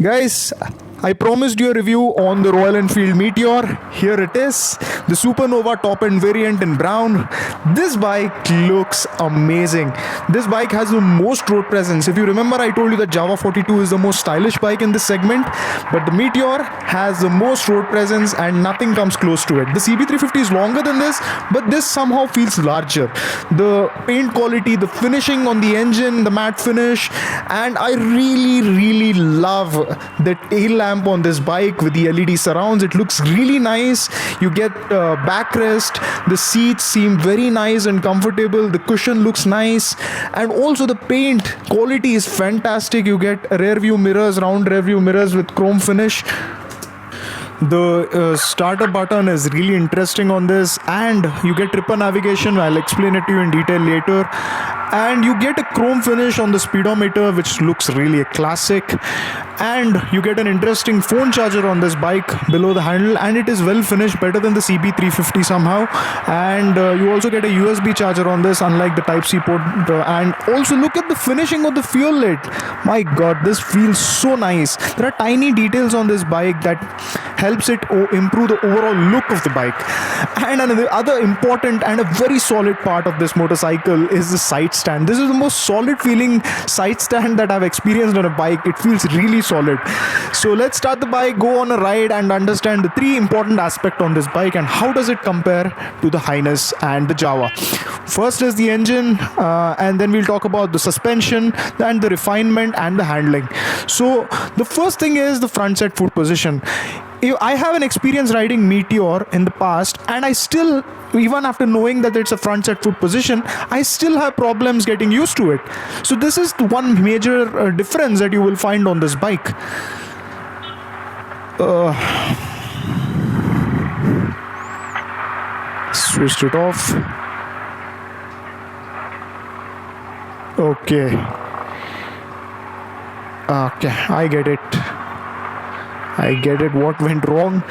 Guys, I promised you a review on the Royal Enfield Meteor. Here it is, the Supernova top end variant in brown. This bike looks amazing. This bike has the most road presence. If you remember, I told you that Java 42 is the most stylish bike in this segment, but the Meteor has the most road presence and nothing comes close to it. The CB350 is longer than this, but this somehow feels larger. The paint quality, the finishing on the engine, the matte finish, and I really love the tail lamp on this bike with the LED surrounds. It looks really nice. You get backrest. The seats seem very nice and comfortable. The cushion looks nice, and also the paint quality is fantastic. You get rear view mirrors, round rear view mirrors with chrome finish. The starter button is really interesting on this, and you get tripper navigation. I'll explain it to you in detail later. And you get a chrome finish on the speedometer, which looks really a classic. And you get an interesting phone charger on this bike below the handle, and it is well finished, better than the CB350 somehow. And you also get a USB charger on this, unlike the Type-C port. And also look at the finishing of the fuel lid. My god, this feels so nice. There are tiny details on this bike that helps it improve the overall look of the bike. And another other important and a very solid part of this motorcycle is the side stand. This is the most solid feeling side stand that I've experienced on a bike. It feels really solid. So let's start the bike, go on a ride, and understand the three important aspects on this bike and how does it compare to the Highness and the Java. First is the engine, and then we'll talk about the suspension and the refinement and the handling. So the first thing is the front set foot position. I have an experience riding Meteor in the past, and I still, even after knowing that it's a front set foot position, I still have problems getting used to it. So this is the one major difference that you will find on this bike. Switched it off. Okay, I get it. What went wrong.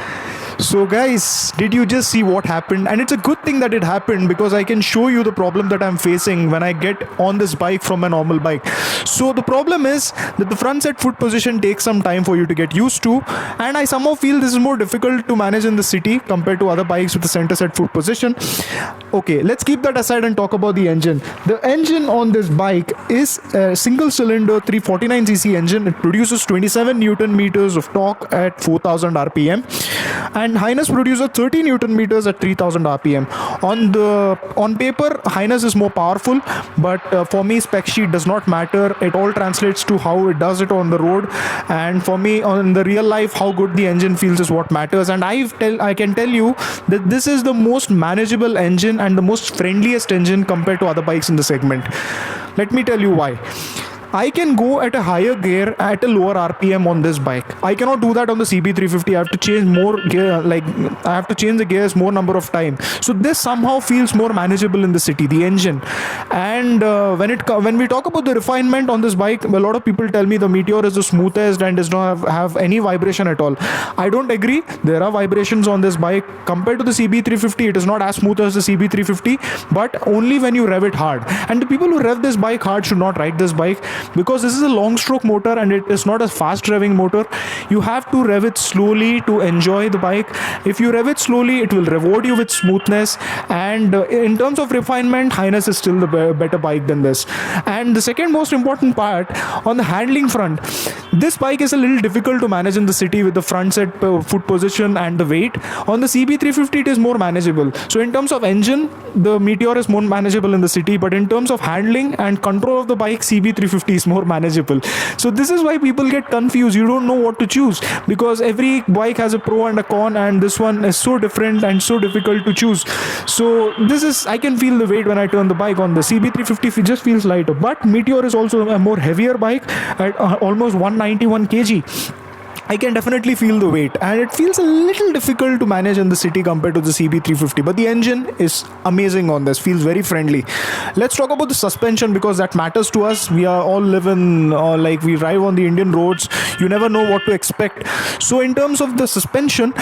So guys, did you just see what happened? And it's a good thing that it happened, because I can show you the problem that I'm facing when I get on this bike from a normal bike. So the problem is that the front set foot position takes some time for you to get used to, and I somehow feel this is more difficult to manage in the city compared to other bikes with the center set foot position. Okay, let's keep that aside and talk about the engine. The engine on this bike is a single cylinder 349cc engine. It produces 27 Newton meters of torque at 4000 RPM. And Highness produces 30 Newton meters at 3000 RPM. On paper, Highness is more powerful, but for me, spec sheet does not matter. It all translates to how it does it on the road. And for me, on the real life, how good the engine feels is what matters. And I can tell you that this is the most manageable engine and the most friendliest engine compared to other bikes in the segment. Let me tell you why. I can go at a higher gear at a lower RPM on this bike. I cannot do that on the CB350. I have to change more gear, I have to change the gears more number of times. So this somehow feels more manageable in the city, the engine. And when we talk about the refinement on this bike, a lot of people tell me the Meteor is the smoothest and does not have any vibration at all. I don't agree. There are vibrations on this bike. Compared to the CB350, it is not as smooth as the CB350, but only when you rev it hard. And the people who rev this bike hard should not ride this bike, because this is a long stroke motor and it is not a fast revving motor. You have to rev it slowly to enjoy the bike. If you rev it slowly, it will reward you with smoothness. And in terms of refinement, Highness is still the better bike than this. And the second most important part, on the handling front, this bike is a little difficult to manage in the city with the front set foot position and the weight. On the CB350, it is more manageable. So in terms of engine, the Meteor is more manageable in the city, but in terms of handling and control of the bike, CB350 is more manageable. So this is why people get confused. You don't know what to choose, because every bike has a pro and a con, and this one is so different and so difficult to choose. So I can feel the weight when I turn the bike. On the CB350, it just feels lighter, but Meteor is also a more heavier bike at almost 191 kg. I can definitely feel the weight, and it feels a little difficult to manage in the city compared to the CB350, but the engine is amazing on this, feels very friendly. Let's talk about the suspension, because that matters to us. We are all living we drive on the Indian roads. You never know what to expect. So in terms of the suspension,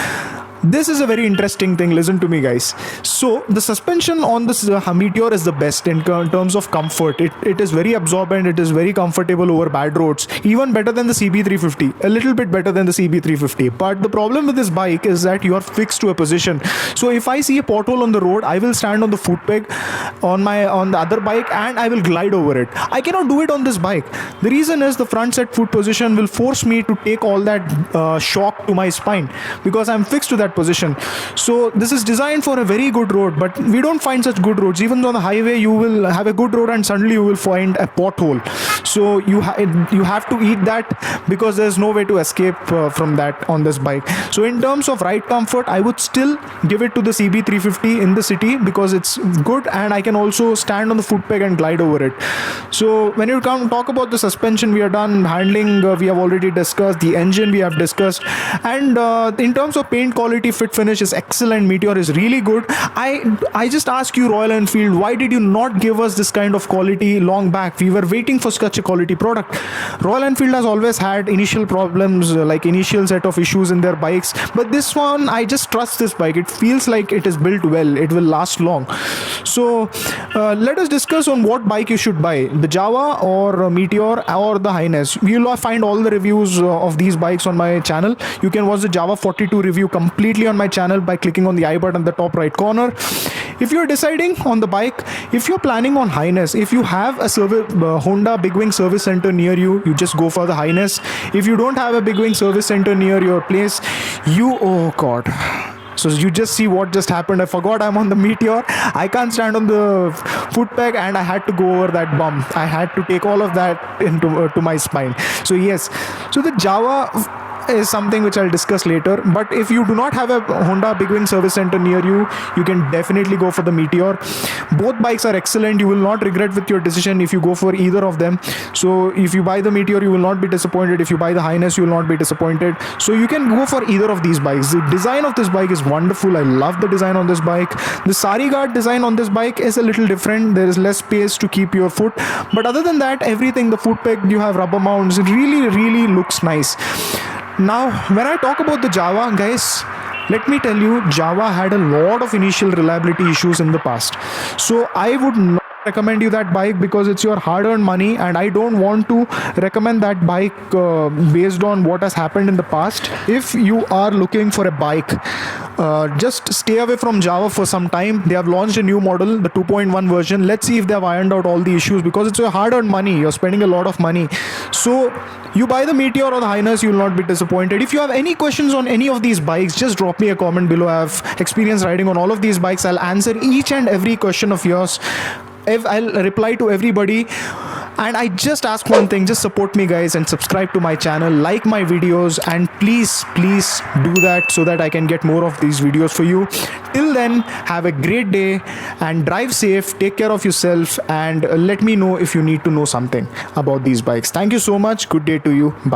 This is a very interesting thing. Listen to me, guys. So the suspension on this Meteor is the best in terms of comfort. It is very absorbent. It is very comfortable over bad roads. Even better than the CB350. A little bit better than the CB350. But the problem with this bike is that you are fixed to a position. So if I see a pothole on the road, I will stand on the foot peg on the other bike and I will glide over it. I cannot do it on this bike. The reason is the front set foot position will force me to take all that shock to my spine because I'm fixed to that position. So this is designed for a very good road, but we don't find such good roads. Even on the highway you will have a good road and suddenly you will find a pothole. So you have to eat that because there's no way to escape from that on this bike. So in terms of ride comfort, I would still give it to the CB350 in the city because it's good and I can also stand on the foot peg and glide over it. So when you come talk about the suspension, we are done. Handling, we have already discussed. The engine we have discussed. And in terms of paint quality, fit finish is excellent. Meteor is really good. I just ask you, Royal Enfield, why did you not give us this kind of quality long back? We were waiting for such a quality product. Royal Enfield has always had initial problems, like initial set of issues in their bikes, but this one, I just trust this bike. It feels like it is built well. It will last long. So let us discuss on what bike you should buy, the Java or Meteor or the Highness. You will find all the reviews of these bikes on my channel. You can watch the Java 42 review completely on my channel by clicking on the I button in the top right corner. If you're deciding on the bike, if you're planning on Highness, if you have a Honda Big Wing service center near you, you just go for the Highness. If you don't have a Big Wing service center near your place, oh god. So you just see what just happened. I forgot I'm on the Meteor. I can't stand on the foot peg and I had to go over that bump. I had to take all of that into to my spine. So yes, so the Java is something which I'll discuss later. But if you do not have a Honda Big Wing service center near you, you can definitely go for the Meteor. Both bikes are excellent. You will not regret with your decision if you go for either of them. So if you buy the Meteor, you will not be disappointed. If you buy the Highness, you will not be disappointed. So you can go for either of these bikes. The design of this bike is wonderful. I love the design on this bike. The Sari Guard design on this bike is a little different. There is less space to keep your foot. But other than that, everything, the foot peg, you have rubber mounts. It really looks nice. Now, when I talk about the Java, guys, let me tell you, Java had a lot of initial reliability issues in the past. So I would not recommend you that bike because it's your hard-earned money, and I don't want to recommend that bike based on what has happened in the past. If you are looking for a bike, just stay away from Java for some time. They have launched a new model, the 2.1 version. Let's see if they have ironed out all the issues because it's your hard-earned money. You're spending a lot of money. So you buy the Meteor or the Highness, you will not be disappointed. If you have any questions on any of these bikes, just drop me a comment below. I have experience riding on all of these bikes. I'll answer each and every question of yours. I'll reply to everybody. And I just ask one thing, just support me, guys, and subscribe to my channel, like my videos, and please do that so that I can get more of these videos for you. Till then, have a great day and drive safe, take care of yourself, and let me know if you need to know something about these bikes. Thank you so much. Good day to you. Bye.